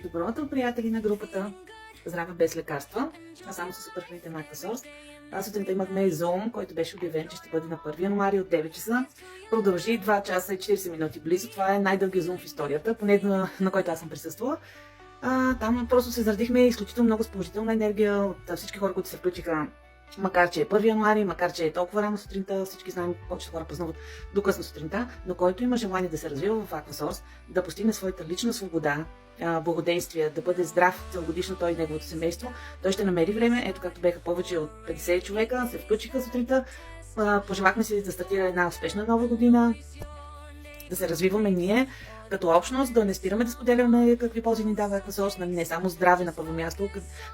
Добро утро, приятели на групата Здраве без лекарства, а само с суперхраните на Aquasource. Сутринта имахме Zoom, който беше обявен, че ще бъде на 1 януари от 9 часа. Продължи 2 часа и 40 минути близо. Това е най-дългият Zoom в историята, поне на който аз съм присъствала. Там просто се зарадихме изключително много с положителна енергия от всички хора, които се включиха. Макар че е 1 януари, макар че е толкова рано сутринта, всички знаем, повечето хора празнуват до късно сутринта, но който има желание да се развива в Aquasource, да постигне своята лична свобода, благоденствие, да бъде здрав целогодишно той и неговото семейство, той ще намери време. Ето както беха повече от 50 човека, се включиха сутринта. Пожелахме си да стартира една успешна нова година, да се развиваме ние като общност, да не спираме да споделяме какви ползи ни дава Aquasource, не само здраве на първо място.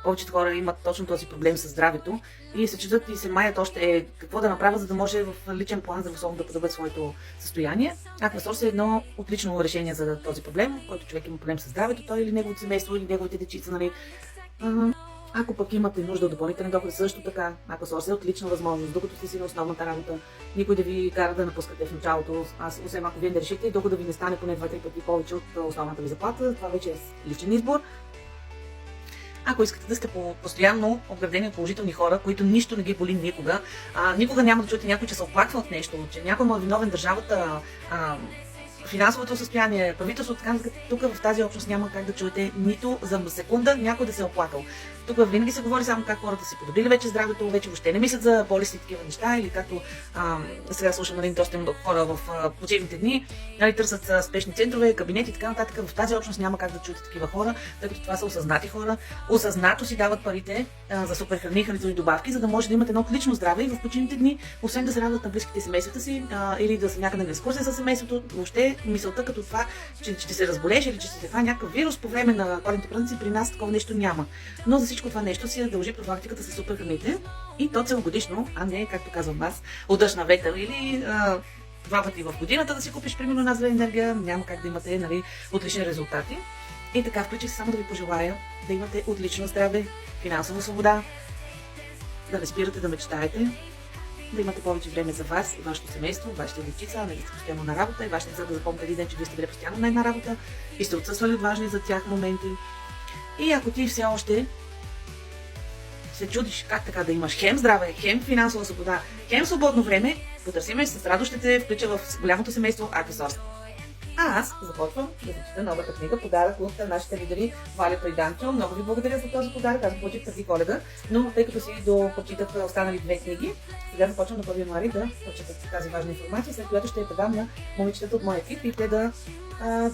Повечето хора имат точно този проблем с здравето и се чудят и се маят още какво да направят, за да може в личен план здравословно да подобрят своето състояние. Aquasource е едно отлично решение за този проблем, който човек има проблем с здравето, той или неговото семейство, или неговите дечица, нали. Ако пък имате нужда от допълнителен доход, също така Aquasource е отлична възможност, докато сте си на основната работа, никой да ви кара да напускате в началото, освен ако вие да решите, и докато да ви не стане поне 2-3 пъти повече от основната ви заплата, това вече е личен избор. Ако искате да сте постоянно обградени от положителни хора, които нищо не ги боли никога, никога няма да чуете някой, че се оплаква от нещо, че някой му е виновен, държавата, финансовото състояние, правителството, тук в тази общност няма как да чуете нито за секунда някой да се е оплакал. Тук винаги се говори само как хората си подобрили вече здравето, вече въобще не мислят за болести и такива неща, или както сега слушам доста много хора в почивните дни, нали, търсят спешни центрове, кабинети и така нататък. В тази общност няма как да чуете такива хора, тъй като това са осъзнати хора. Осъзнато си дават парите за суперхрани и хранителни добавки, за да може да имат едно отлично здраве и в почивните дни, освен да се радват на близките семействата си, или да са някъде на екскурсия със семейството. Въобще мисълта като това, че ще се разболеш или че ще се хване някакъв вирус по време на коледните празници, при нас такова нещо няма. Но за всичко това нещо си дължи профилактиката с суперхраните, и то целогодишно, а не, както казвам аз, от дъжд на ветър или 2 пъти в годината да си купиш примерно една зелена енергия, няма как да имате, нали, отлични резултати. И така включих само да ви пожелая да имате отлично здраве, финансова свобода, да не спирате да мечтаете, да имате повече време за вас и вашето семейство, вашите дечица, нали сте постоянно на работа, и вашите деца да запомните един ден, че вие сте били постоянно на една работа и сте отсъствали от важни за тях моменти. И ако ти все още се чудиш как така да имаш хем здраве, хем финансова свобода, хем свободно време, потърси ме, с радост ще те включа в голямото семейство Aquasource. Аз започвам да зачита новата книга, подарък от нашите лидери Валето и Данчо. Много ви благодаря за този подарък, аз го получих преди Коледа, но тъй като си допрочитах останали 2 книги, сега започвам на 1 януари да прочитат тази важна информация, след която ще я предам на момичетата от моя екип и те да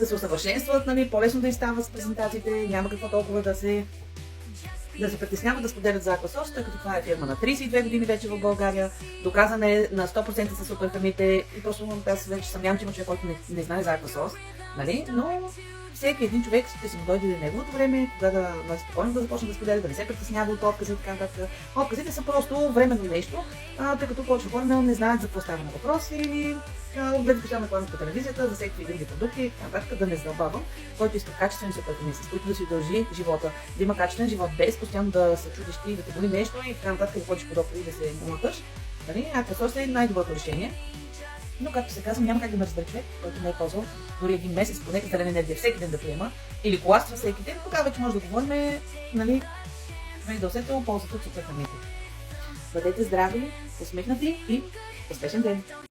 се усъвършенстват, нали, по-лесно да изстават с презентациите, няма какво толкова да се притесняват да споделят за Aquasource, тъй като това е фирма на 32 години вече в България, доказана е на 100% с суперхраните, и просто аз вече съмнявам, че има човек, който не знае за Aquasource, нали? Но всеки един човек ще си му дойде до неговото време, кога да спокойно да започне да споделя, да не се притеснява от откази и така нататък. Отказите са просто временно нещо, тъй като повече хора не знаят за какво става на въпрос, или гледат постоянно реклами по телевизията за всеки други продукти и така нататък, да не задълбавам. Който иска качествени суперхрани, с които да си дължи живота, да има качествен живот, без постоянно да се чудиш ти, да те боли нещо и така нататък, да ходиш по доктор и да се муташ. Aquasource е най-доброто решение. Но, както се казва, няма как да ме разбере човек, който не е ползвал дори един месец поне зелена енергия всеки ден да приема, или коластва всеки ден, тогава вече може да говорим, нали, да усетил ползата от суперхраните. Бъдете здрави, усмихнати и успешен ден!